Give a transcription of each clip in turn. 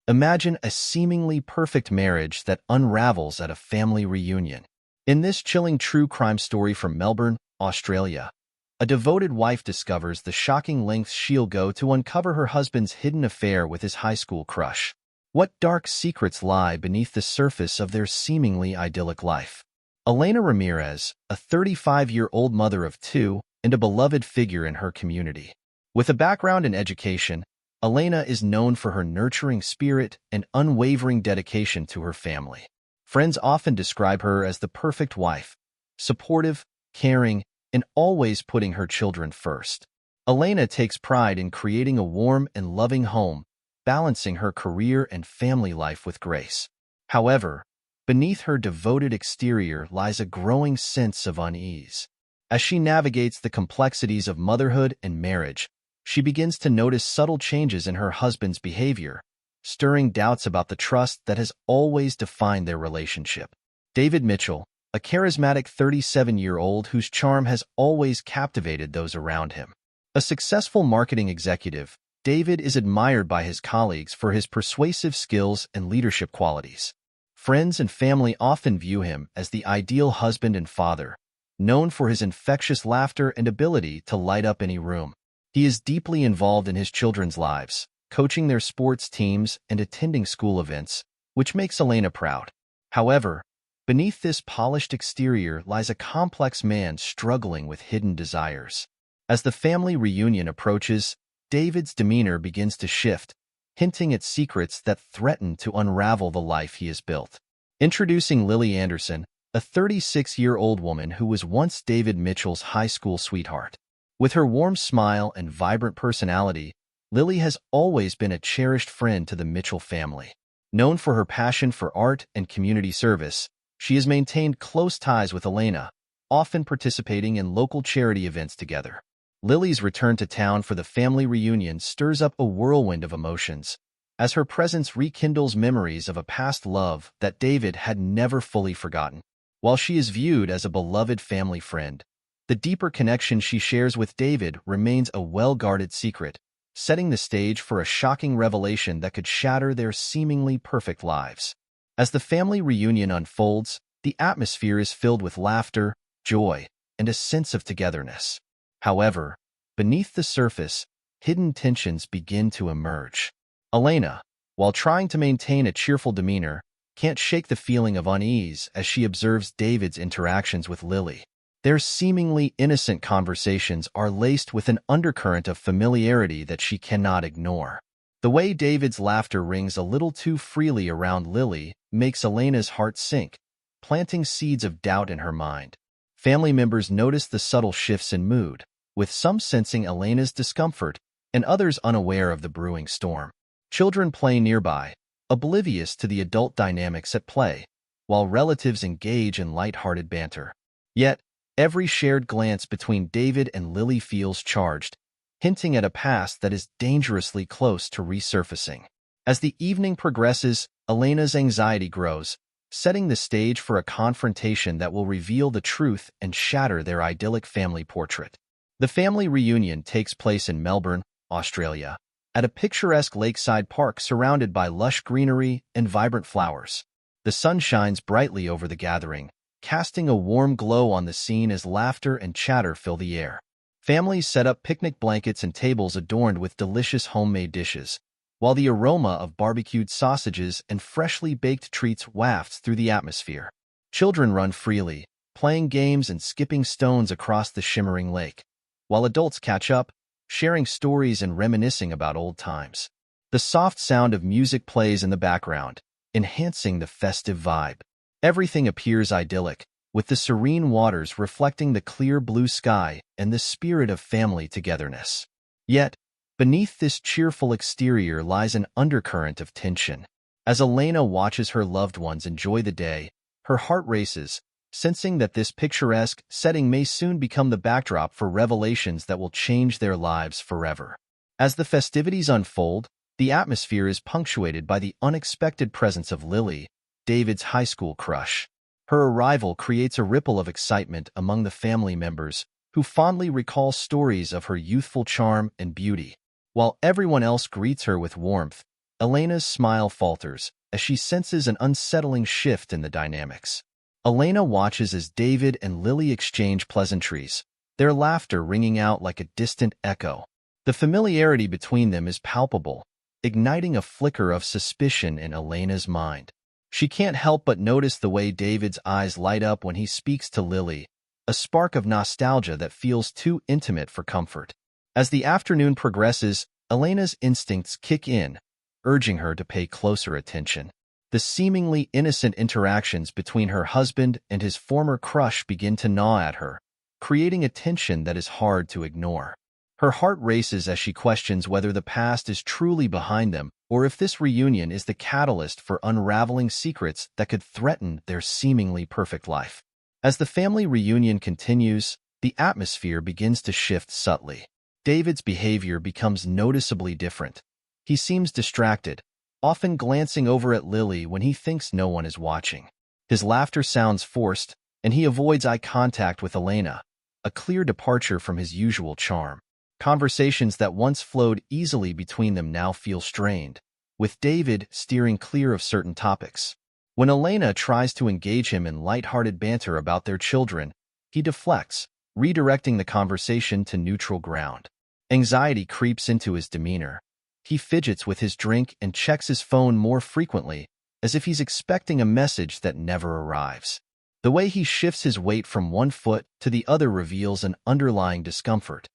Imagine a seemingly perfect marriage that unravels at a family reunion. In this chilling true crime story from Melbourne, Australia, a devoted wife discovers the shocking lengths she'll go to uncover her husband's hidden affair with his high school crush. What dark secrets lie beneath the surface of their seemingly idyllic life? Elena Ramirez, a 35-year-old mother of two and a beloved figure in her community. With a background in education, Elena is known for her nurturing spirit and unwavering dedication to her family. Friends often describe her as the perfect wife, supportive, caring, and always putting her children first. Elena takes pride in creating a warm and loving home, balancing her career and family life with grace. However, beneath her devoted exterior lies a growing sense of unease. As she navigates the complexities of motherhood and marriage, she begins to notice subtle changes in her husband's behavior, stirring doubts about the trust that has always defined their relationship. David Mitchell, a charismatic 37-year-old whose charm has always captivated those around him. A successful marketing executive, David is admired by his colleagues for his persuasive skills and leadership qualities. Friends and family often view him as the ideal husband and father, known for his infectious laughter and ability to light up any room. He is deeply involved in his children's lives, coaching their sports teams and attending school events, which makes Elena proud. However, beneath this polished exterior lies a complex man struggling with hidden desires. As the family reunion approaches, David's demeanor begins to shift, hinting at secrets that threaten to unravel the life he has built. Introducing Lily Anderson, a 36-year-old woman who was once David Mitchell's high school sweetheart. With her warm smile and vibrant personality, Lily has always been a cherished friend to the Mitchell family. Known for her passion for art and community service, she has maintained close ties with Elena, often participating in local charity events together. Lily's return to town for the family reunion stirs up a whirlwind of emotions, as her presence rekindles memories of a past love that David had never fully forgotten. While she is viewed as a beloved family friend, the deeper connection she shares with David remains a well-guarded secret, setting the stage for a shocking revelation that could shatter their seemingly perfect lives. As the family reunion unfolds, the atmosphere is filled with laughter, joy, and a sense of togetherness. However, beneath the surface, hidden tensions begin to emerge. Elena, while trying to maintain a cheerful demeanor, can't shake the feeling of unease as she observes David's interactions with Lily. Their seemingly innocent conversations are laced with an undercurrent of familiarity that she cannot ignore. The way David's laughter rings a little too freely around Lily makes Elena's heart sink, planting seeds of doubt in her mind. Family members notice the subtle shifts in mood, with some sensing Elena's discomfort and others unaware of the brewing storm. Children play nearby, oblivious to the adult dynamics at play, while relatives engage in light-hearted banter. Yet, every shared glance between David and Lily feels charged, hinting at a past that is dangerously close to resurfacing. As the evening progresses, Elena's anxiety grows, setting the stage for a confrontation that will reveal the truth and shatter their idyllic family portrait. The family reunion takes place in Melbourne, Australia, at a picturesque lakeside park surrounded by lush greenery and vibrant flowers. The sun shines brightly over the gathering, casting a warm glow on the scene as laughter and chatter fill the air. Families set up picnic blankets and tables adorned with delicious homemade dishes, while the aroma of barbecued sausages and freshly baked treats wafts through the atmosphere. Children run freely, playing games and skipping stones across the shimmering lake, while adults catch up, sharing stories and reminiscing about old times. The soft sound of music plays in the background, enhancing the festive vibe. Everything appears idyllic, with the serene waters reflecting the clear blue sky and the spirit of family togetherness. Yet, beneath this cheerful exterior lies an undercurrent of tension. As Elena watches her loved ones enjoy the day, her heart races, sensing that this picturesque setting may soon become the backdrop for revelations that will change their lives forever. As the festivities unfold, the atmosphere is punctuated by the unexpected presence of Lily, David's high school crush. Her arrival creates a ripple of excitement among the family members, who fondly recall stories of her youthful charm and beauty. While everyone else greets her with warmth, Elena's smile falters as she senses an unsettling shift in the dynamics. Elena watches as David and Lily exchange pleasantries, their laughter ringing out like a distant echo. The familiarity between them is palpable, igniting a flicker of suspicion in Elena's mind. She can't help but notice the way David's eyes light up when he speaks to Lily, a spark of nostalgia that feels too intimate for comfort. As the afternoon progresses, Elena's instincts kick in, urging her to pay closer attention. The seemingly innocent interactions between her husband and his former crush begin to gnaw at her, creating a tension that is hard to ignore. Her heart races as she questions whether the past is truly behind them or if this reunion is the catalyst for unraveling secrets that could threaten their seemingly perfect life. As the family reunion continues, the atmosphere begins to shift subtly. David's behavior becomes noticeably different. He seems distracted, often glancing over at Lily when he thinks no one is watching. His laughter sounds forced, and he avoids eye contact with Elena, a clear departure from his usual charm. Conversations that once flowed easily between them now feel strained, with David steering clear of certain topics. When Elena tries to engage him in light-hearted banter about their children, he deflects, redirecting the conversation to neutral ground. Anxiety creeps into his demeanor. He fidgets with his drink and checks his phone more frequently, as if he's expecting a message that never arrives. The way he shifts his weight from one foot to the other reveals an underlying discomfort.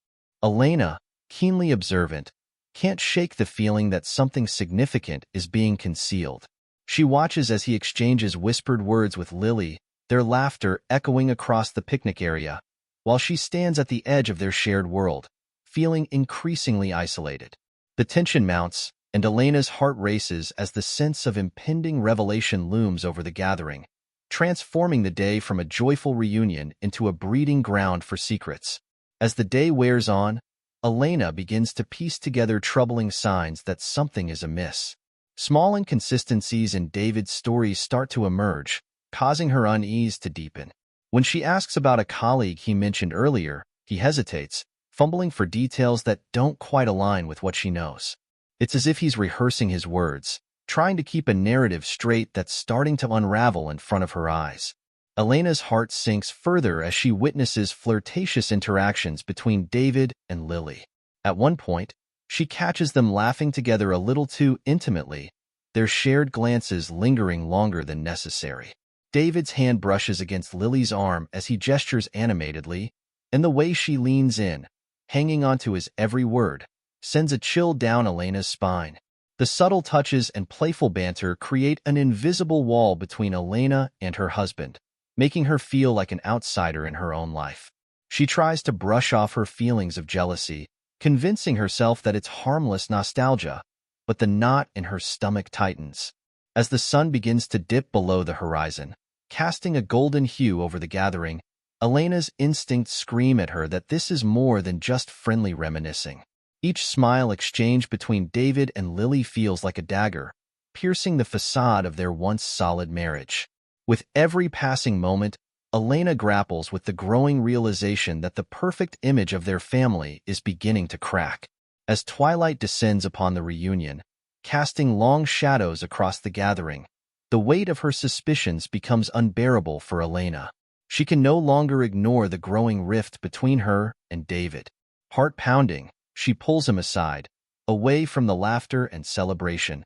Elena, keenly observant, can't shake the feeling that something significant is being concealed. She watches as he exchanges whispered words with Lily, their laughter echoing across the picnic area, while she stands at the edge of their shared world, feeling increasingly isolated. The tension mounts, and Elena's heart races as the sense of impending revelation looms over the gathering, transforming the day from a joyful reunion into a breeding ground for secrets. As the day wears on, Elena begins to piece together troubling signs that something is amiss. Small inconsistencies in David's stories start to emerge, causing her unease to deepen. When she asks about a colleague he mentioned earlier, he hesitates, fumbling for details that don't quite align with what she knows. It's as if he's rehearsing his words, trying to keep a narrative straight that's starting to unravel in front of her eyes. Elena's heart sinks further as she witnesses flirtatious interactions between David and Lily. At one point, she catches them laughing together a little too intimately, their shared glances lingering longer than necessary. David's hand brushes against Lily's arm as he gestures animatedly, and the way she leans in, hanging onto his every word, sends a chill down Elena's spine. The subtle touches and playful banter create an invisible wall between Elena and her husband, making her feel like an outsider in her own life. She tries to brush off her feelings of jealousy, convincing herself that it's harmless nostalgia, but the knot in her stomach tightens. As the sun begins to dip below the horizon, casting a golden hue over the gathering, Elena's instincts scream at her that this is more than just friendly reminiscing. Each smile exchange between David and Lily feels like a dagger, piercing the facade of their once solid marriage. With every passing moment, Elena grapples with the growing realization that the perfect image of their family is beginning to crack. As twilight descends upon the reunion, casting long shadows across the gathering, the weight of her suspicions becomes unbearable for Elena. She can no longer ignore the growing rift between her and David. Heart pounding, she pulls him aside, away from the laughter and celebration,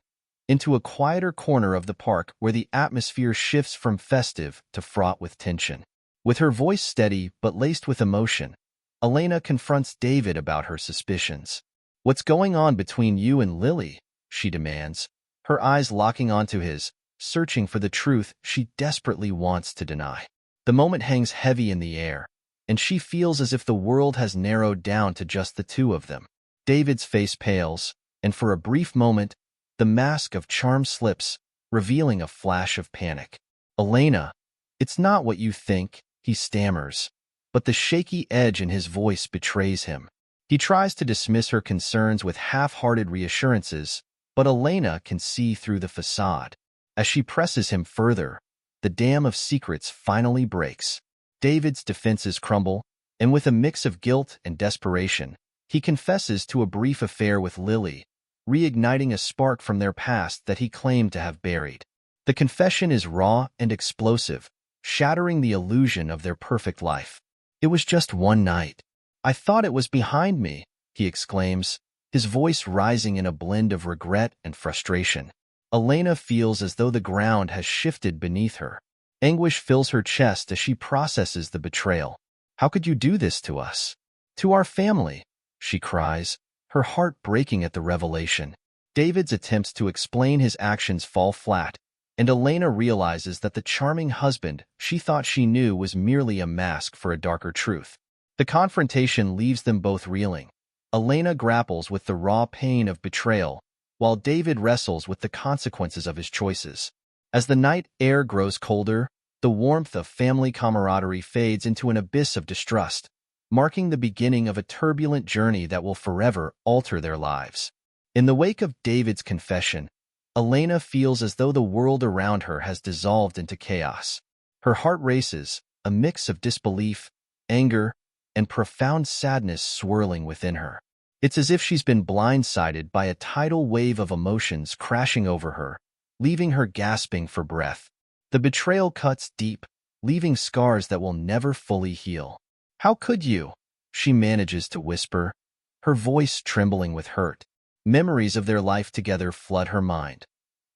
into a quieter corner of the park where the atmosphere shifts from festive to fraught with tension. With her voice steady but laced with emotion, Elena confronts David about her suspicions. "What's going on between you and Lily?" she demands, her eyes locking onto his, searching for the truth she desperately wants to deny. The moment hangs heavy in the air, and she feels as if the world has narrowed down to just the two of them. David's face pales, and for a brief moment, the mask of charm slips, revealing a flash of panic. "Elena, it's not what you think," he stammers, but the shaky edge in his voice betrays him. He tries to dismiss her concerns with half-hearted reassurances, but Elena can see through the facade. As she presses him further, the dam of secrets finally breaks. David's defenses crumble, and with a mix of guilt and desperation, he confesses to a brief affair with Lily, reigniting a spark from their past that he claimed to have buried. The confession is raw and explosive, shattering the illusion of their perfect life. "It was just one night. I thought it was behind me," he exclaims, his voice rising in a blend of regret and frustration. Elena feels as though the ground has shifted beneath her. Anguish fills her chest as she processes the betrayal. "How could you do this to us? To our family?" she cries, her heart breaking at the revelation. David's attempts to explain his actions fall flat, and Elena realizes that the charming husband she thought she knew was merely a mask for a darker truth. The confrontation leaves them both reeling. Elena grapples with the raw pain of betrayal, while David wrestles with the consequences of his choices. As the night air grows colder, the warmth of family camaraderie fades into an abyss of distrust, marking the beginning of a turbulent journey that will forever alter their lives. In the wake of David's confession, Elena feels as though the world around her has dissolved into chaos. Her heart races, a mix of disbelief, anger, and profound sadness swirling within her. It's as if she's been blindsided by a tidal wave of emotions crashing over her, leaving her gasping for breath. The betrayal cuts deep, leaving scars that will never fully heal. "How could you?" she manages to whisper, her voice trembling with hurt. Memories of their life together flood her mind.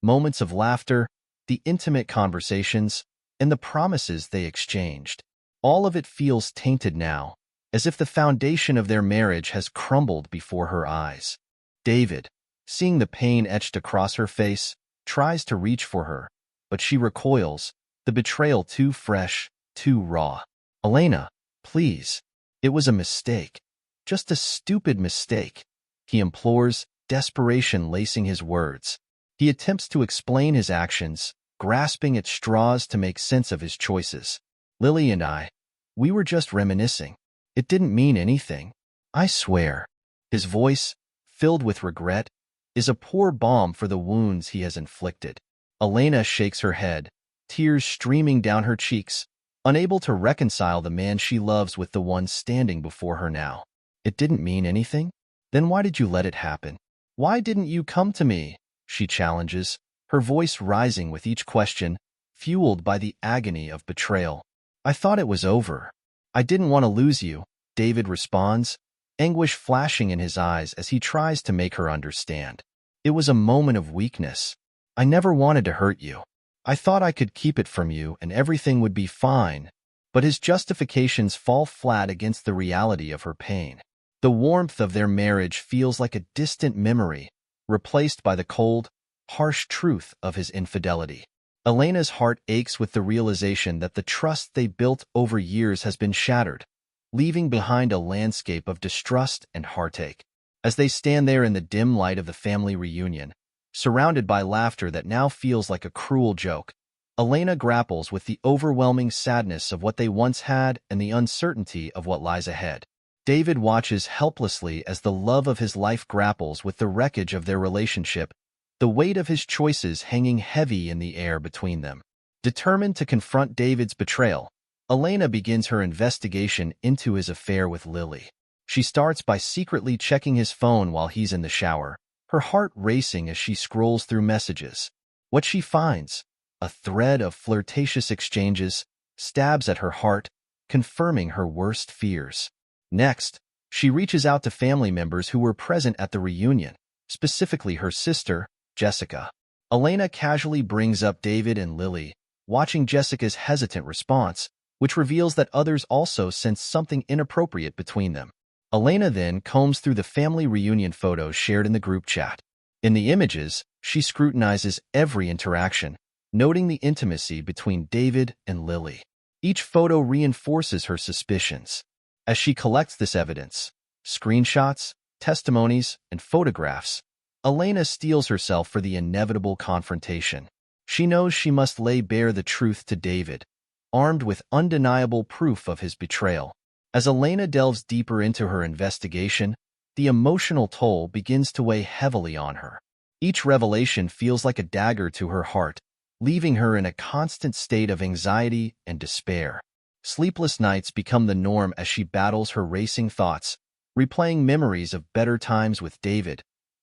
Moments of laughter, the intimate conversations, and the promises they exchanged. All of it feels tainted now, as if the foundation of their marriage has crumbled before her eyes. David, seeing the pain etched across her face, tries to reach for her, but she recoils, the betrayal too fresh, too raw. "Elena, please. It was a mistake. Just a stupid mistake," he implores, desperation lacing his words. He attempts to explain his actions, grasping at straws to make sense of his choices. "Lily and we were just reminiscing. It didn't mean anything. I swear." His voice, filled with regret, is a poor balm for the wounds he has inflicted. Elena shakes her head, tears streaming down her cheeks, unable to reconcile the man she loves with the one standing before her now. "It didn't mean anything? Then why did you let it happen? Why didn't you come to me?" she challenges, her voice rising with each question, fueled by the agony of betrayal. "I thought it was over. I didn't want to lose you," David responds, anguish flashing in his eyes as he tries to make her understand. "It was a moment of weakness. I never wanted to hurt you. I thought I could keep it from you and everything would be fine." But his justifications fall flat against the reality of her pain. The warmth of their marriage feels like a distant memory, replaced by the cold, harsh truth of his infidelity. Elena's heart aches with the realization that the trust they built over years has been shattered, leaving behind a landscape of distrust and heartache. As they stand there in the dim light of the family reunion, surrounded by laughter that now feels like a cruel joke, Elena grapples with the overwhelming sadness of what they once had and the uncertainty of what lies ahead. David watches helplessly as the love of his life grapples with the wreckage of their relationship, the weight of his choices hanging heavy in the air between them. Determined to confront David's betrayal, Elena begins her investigation into his affair with Lily. She starts by secretly checking his phone while he's in the shower, her heart racing as she scrolls through messages. What she finds, a thread of flirtatious exchanges, stabs at her heart, confirming her worst fears. Next, she reaches out to family members who were present at the reunion, specifically her sister, Jessica. Elena casually brings up David and Lily, watching Jessica's hesitant response, which reveals that others also sense something inappropriate between them. Elena then combs through the family reunion photos shared in the group chat. In the images, she scrutinizes every interaction, noting the intimacy between David and Lily. Each photo reinforces her suspicions. As she collects this evidence, screenshots, testimonies, and photographs, Elena steels herself for the inevitable confrontation. She knows she must lay bare the truth to David, armed with undeniable proof of his betrayal. As Elena delves deeper into her investigation, the emotional toll begins to weigh heavily on her. Each revelation feels like a dagger to her heart, leaving her in a constant state of anxiety and despair. Sleepless nights become the norm as she battles her racing thoughts, replaying memories of better times with David,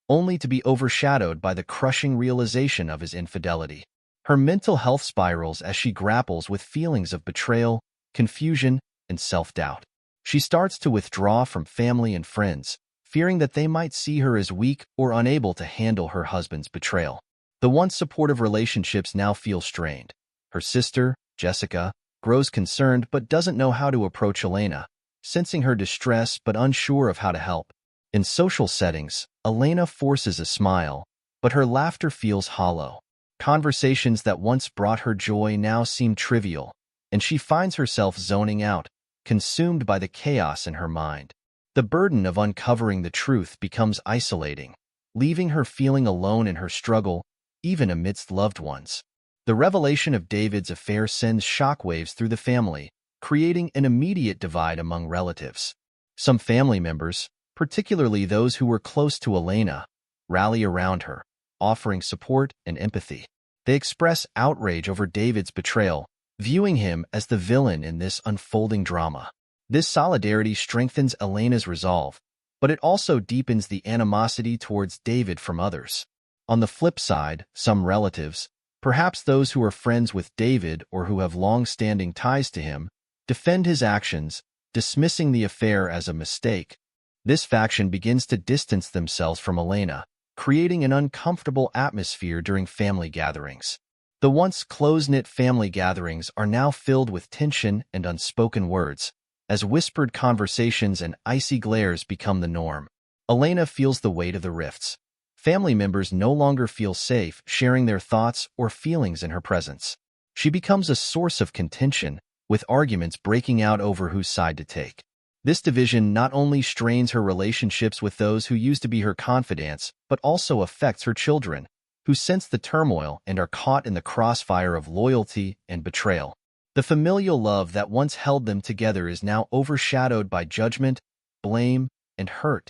only to be overshadowed by the crushing realization of his infidelity. Her mental health spirals as she grapples with feelings of betrayal, confusion, and self-doubt. She starts to withdraw from family and friends, fearing that they might see her as weak or unable to handle her husband's betrayal. The once supportive relationships now feel strained. Her sister, Jessica, grows concerned but doesn't know how to approach Elena, sensing her distress but unsure of how to help. In social settings, Elena forces a smile, but her laughter feels hollow. Conversations that once brought her joy now seem trivial, and she finds herself zoning out, consumed by the chaos in her mind. The burden of uncovering the truth becomes isolating, leaving her feeling alone in her struggle, even amidst loved ones. The revelation of David's affair sends shockwaves through the family, creating an immediate divide among relatives. Some family members, particularly those who were close to Elena, rally around her, offering support and empathy. They express outrage over David's betrayal, viewing him as the villain in this unfolding drama. This solidarity strengthens Elena's resolve, but it also deepens the animosity towards David from others. On the flip side, some relatives, perhaps those who are friends with David or who have long-standing ties to him, defend his actions, dismissing the affair as a mistake. This faction begins to distance themselves from Elena, creating an uncomfortable atmosphere during family gatherings. The once close-knit family gatherings are now filled with tension and unspoken words, as whispered conversations and icy glares become the norm. Elena feels the weight of the rifts. Family members no longer feel safe sharing their thoughts or feelings in her presence. She becomes a source of contention, with arguments breaking out over whose side to take. This division not only strains her relationships with those who used to be her confidants, but also affects her children, who sense the turmoil and are caught in the crossfire of loyalty and betrayal. The familial love that once held them together is now overshadowed by judgment, blame, and hurt,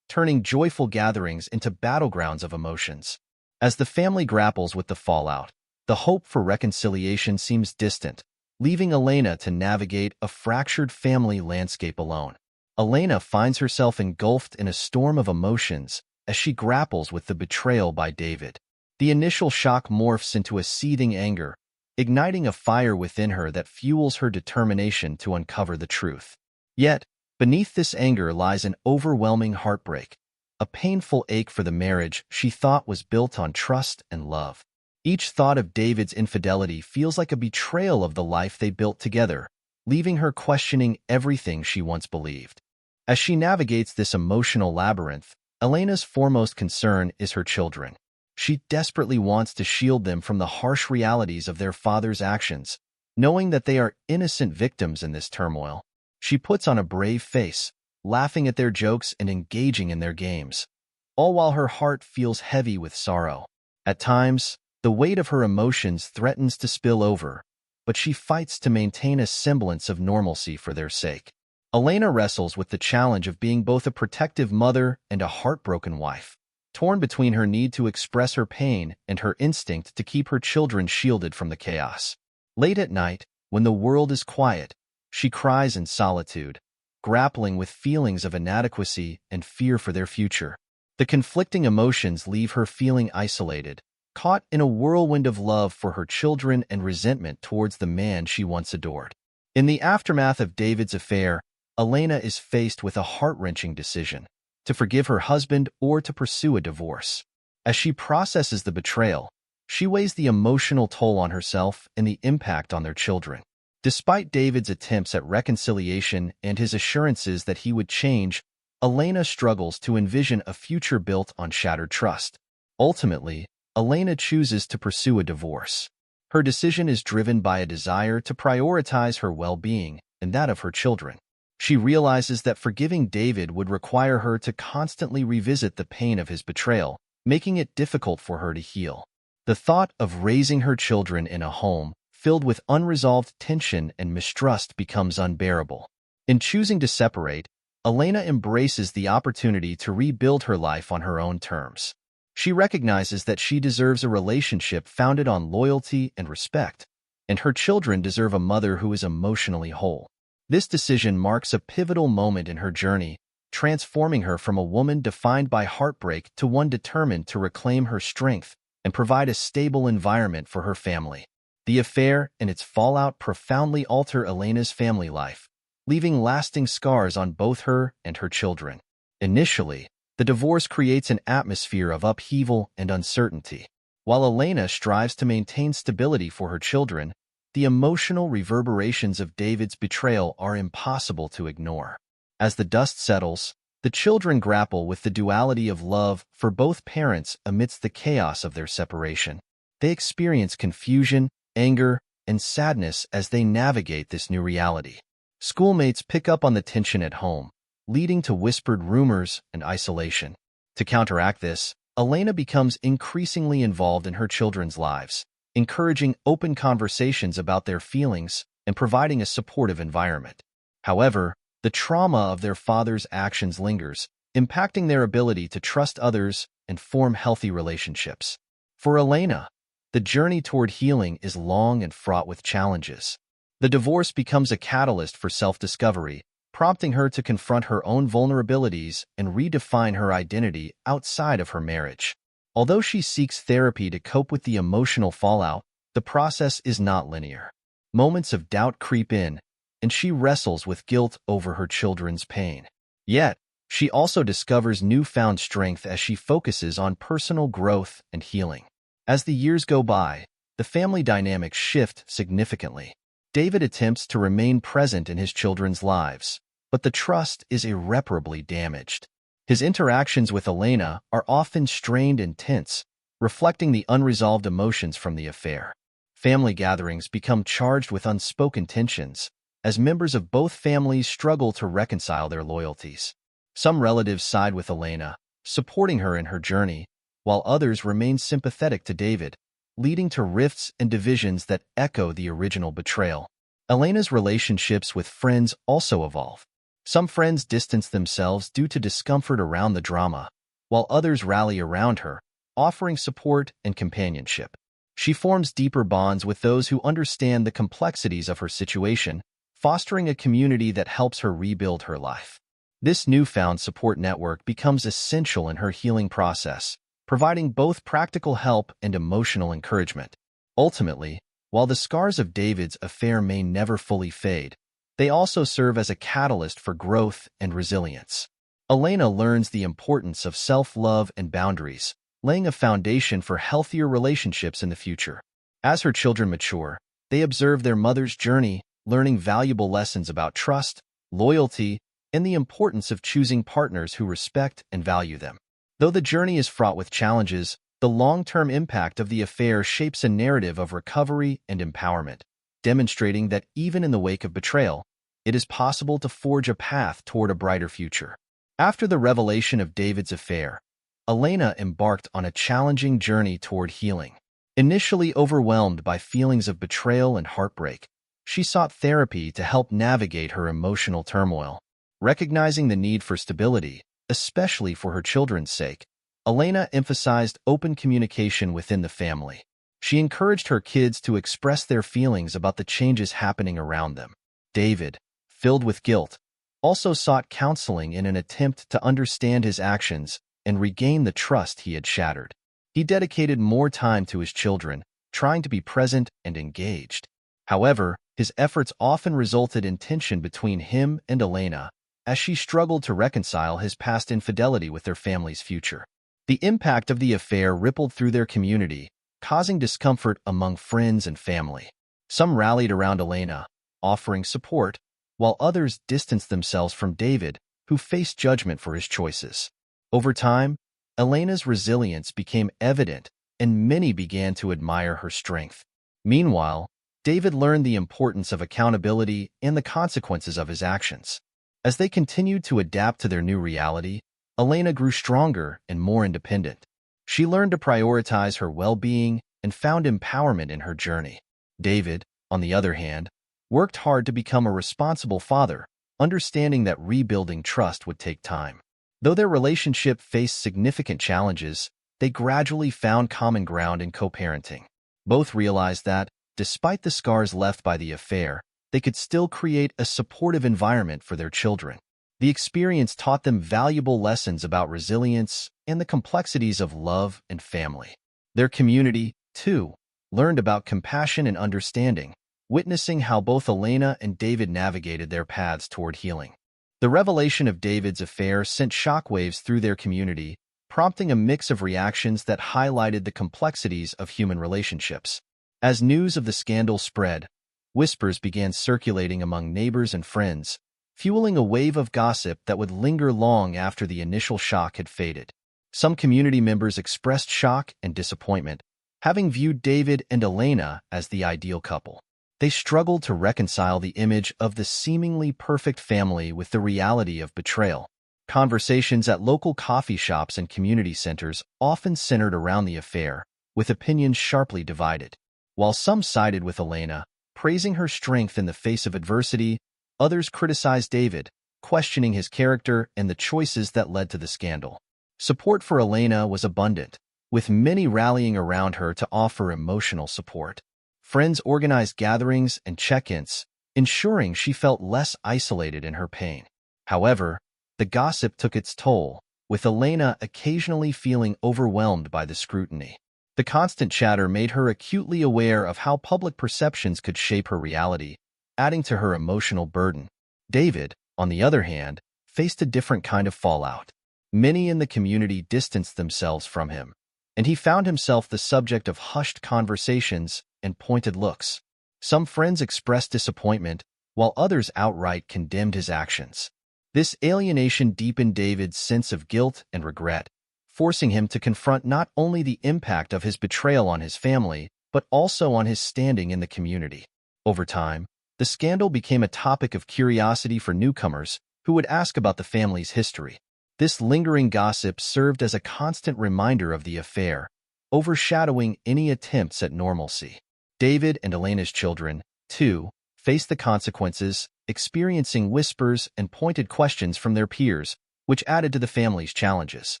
turning joyful gatherings into battlegrounds of emotions. As the family grapples with the fallout, the hope for reconciliation seems distant, leaving Elena to navigate a fractured family landscape alone. Elena finds herself engulfed in a storm of emotions as she grapples with the betrayal by David. The initial shock morphs into a seething anger, igniting a fire within her that fuels her determination to uncover the truth. Yet, beneath this anger lies an overwhelming heartbreak, a painful ache for the marriage she thought was built on trust and love. Each thought of David's infidelity feels like a betrayal of the life they built together, leaving her questioning everything she once believed. As she navigates this emotional labyrinth, Elena's foremost concern is her children. She desperately wants to shield them from the harsh realities of their father's actions, knowing that they are innocent victims in this turmoil. She puts on a brave face, laughing at their jokes and engaging in their games, all while her heart feels heavy with sorrow. At times, the weight of her emotions threatens to spill over, but she fights to maintain a semblance of normalcy for their sake. Elena wrestles with the challenge of being both a protective mother and a heartbroken wife, torn between her need to express her pain and her instinct to keep her children shielded from the chaos. Late at night, when the world is quiet, she cries in solitude, grappling with feelings of inadequacy and fear for their future. The conflicting emotions leave her feeling isolated, caught in a whirlwind of love for her children and resentment towards the man she once adored. In the aftermath of David's affair, Elena is faced with a heart-wrenching decision: to forgive her husband or to pursue a divorce. As she processes the betrayal, she weighs the emotional toll on herself and the impact on their children. Despite David's attempts at reconciliation and his assurances that he would change, Elena struggles to envision a future built on shattered trust. Ultimately, Elena chooses to pursue a divorce. Her decision is driven by a desire to prioritize her well-being and that of her children. She realizes that forgiving David would require her to constantly revisit the pain of his betrayal, making it difficult for her to heal. The thought of raising her children in a home filled with unresolved tension and mistrust becomes unbearable. In choosing to separate, Elena embraces the opportunity to rebuild her life on her own terms. She recognizes that she deserves a relationship founded on loyalty and respect, and her children deserve a mother who is emotionally whole. This decision marks a pivotal moment in her journey, transforming her from a woman defined by heartbreak to one determined to reclaim her strength and provide a stable environment for her family. The affair and its fallout profoundly alter Elena's family life, leaving lasting scars on both her and her children. Initially, the divorce creates an atmosphere of upheaval and uncertainty. While Elena strives to maintain stability for her children, the emotional reverberations of David's betrayal are impossible to ignore. As the dust settles, the children grapple with the duality of love for both parents amidst the chaos of their separation. They experience confusion, anger, and sadness as they navigate this new reality. Schoolmates pick up on the tension at home, leading to whispered rumors and isolation. To counteract this, Elena becomes increasingly involved in her children's lives, encouraging open conversations about their feelings and providing a supportive environment. However, the trauma of their father's actions lingers, impacting their ability to trust others and form healthy relationships. For Elena, the journey toward healing is long and fraught with challenges. The divorce becomes a catalyst for self-discovery, prompting her to confront her own vulnerabilities and redefine her identity outside of her marriage. Although she seeks therapy to cope with the emotional fallout, the process is not linear. Moments of doubt creep in, and she wrestles with guilt over her children's pain. Yet, she also discovers newfound strength as she focuses on personal growth and healing. As the years go by, the family dynamics shift significantly. David attempts to remain present in his children's lives, but the trust is irreparably damaged. His interactions with Elena are often strained and tense, reflecting the unresolved emotions from the affair. Family gatherings become charged with unspoken tensions, as members of both families struggle to reconcile their loyalties. Some relatives side with Elena, supporting her in her journey, while others remain sympathetic to David, leading to rifts and divisions that echo the original betrayal. Elena's relationships with friends also evolve. Some friends distance themselves due to discomfort around the drama, while others rally around her, offering support and companionship. She forms deeper bonds with those who understand the complexities of her situation, fostering a community that helps her rebuild her life. This newfound support network becomes essential in her healing process, providing both practical help and emotional encouragement. Ultimately, while the scars of David's affair may never fully fade, they also serve as a catalyst for growth and resilience. Elena learns the importance of self-love and boundaries, laying a foundation for healthier relationships in the future. As her children mature, they observe their mother's journey, learning valuable lessons about trust, loyalty, and the importance of choosing partners who respect and value them. Though the journey is fraught with challenges, the long-term impact of the affair shapes a narrative of recovery and empowerment, demonstrating that even in the wake of betrayal, it is possible to forge a path toward a brighter future. After the revelation of David's affair, Elena embarked on a challenging journey toward healing. Initially overwhelmed by feelings of betrayal and heartbreak, she sought therapy to help navigate her emotional turmoil. Recognizing the need for stability, especially for her children's sake, Elena emphasized open communication within the family. She encouraged her kids to express their feelings about the changes happening around them. David, filled with guilt, also sought counseling in an attempt to understand his actions and regain the trust he had shattered. He dedicated more time to his children, trying to be present and engaged. However, his efforts often resulted in tension between him and Elena, as she struggled to reconcile his past infidelity with their family's future. The impact of the affair rippled through their community, causing discomfort among friends and family. Some rallied around Elena, offering support, while others distanced themselves from David, who faced judgment for his choices. Over time, Elena's resilience became evident, and many began to admire her strength. Meanwhile, David learned the importance of accountability and the consequences of his actions. As they continued to adapt to their new reality, Elena grew stronger and more independent. She learned to prioritize her well-being and found empowerment in her journey. David, on the other hand, worked hard to become a responsible father, understanding that rebuilding trust would take time. Though their relationship faced significant challenges, they gradually found common ground in co-parenting. Both realized that, despite the scars left by the affair, they could still create a supportive environment for their children. The experience taught them valuable lessons about resilience and the complexities of love and family. Their community, too, learned about compassion and understanding, witnessing how both Elena and David navigated their paths toward healing. The revelation of David's affair sent shockwaves through their community, prompting a mix of reactions that highlighted the complexities of human relationships. As news of the scandal spread, whispers began circulating among neighbors and friends, fueling a wave of gossip that would linger long after the initial shock had faded. Some community members expressed shock and disappointment, having viewed David and Elena as the ideal couple. They struggled to reconcile the image of the seemingly perfect family with the reality of betrayal. Conversations at local coffee shops and community centers often centered around the affair, with opinions sharply divided. While some sided with Elena, praising her strength in the face of adversity, others criticized David, questioning his character and the choices that led to the scandal. Support for Elena was abundant, with many rallying around her to offer emotional support. Friends organized gatherings and check-ins, ensuring she felt less isolated in her pain. However, the gossip took its toll, with Elena occasionally feeling overwhelmed by the scrutiny. The constant chatter made her acutely aware of how public perceptions could shape her reality, adding to her emotional burden. David, on the other hand, faced a different kind of fallout. Many in the community distanced themselves from him, and he found himself the subject of hushed conversations and pointed looks. Some friends expressed disappointment, while others outright condemned his actions. This alienation deepened David's sense of guilt and regret, forcing him to confront not only the impact of his betrayal on his family, but also on his standing in the community. Over time, the scandal became a topic of curiosity for newcomers who would ask about the family's history. This lingering gossip served as a constant reminder of the affair, overshadowing any attempts at normalcy. David and Elena's children, too, faced the consequences, experiencing whispers and pointed questions from their peers, which added to the family's challenges.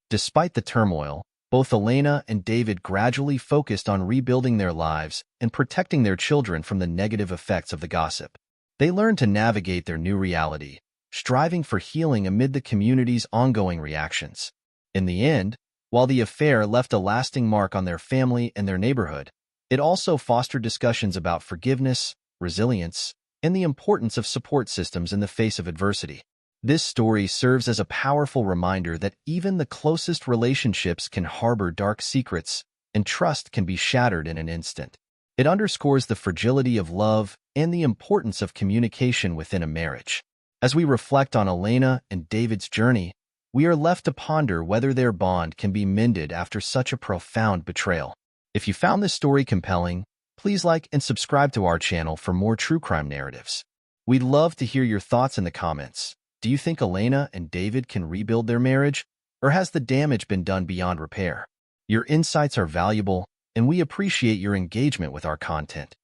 Despite the turmoil, both Elena and David gradually focused on rebuilding their lives and protecting their children from the negative effects of the gossip. They learned to navigate their new reality, striving for healing amid the community's ongoing reactions. In the end, while the affair left a lasting mark on their family and their neighborhood, it also fostered discussions about forgiveness, resilience, and the importance of support systems in the face of adversity. This story serves as a powerful reminder that even the closest relationships can harbor dark secrets, and trust can be shattered in an instant. It underscores the fragility of love and the importance of communication within a marriage. As we reflect on Elena and David's journey, we are left to ponder whether their bond can be mended after such a profound betrayal. If you found this story compelling, please like and subscribe to our channel for more true crime narratives. We'd love to hear your thoughts in the comments. Do you think Elena and David can rebuild their marriage, or has the damage been done beyond repair? Your insights are valuable, and we appreciate your engagement with our content.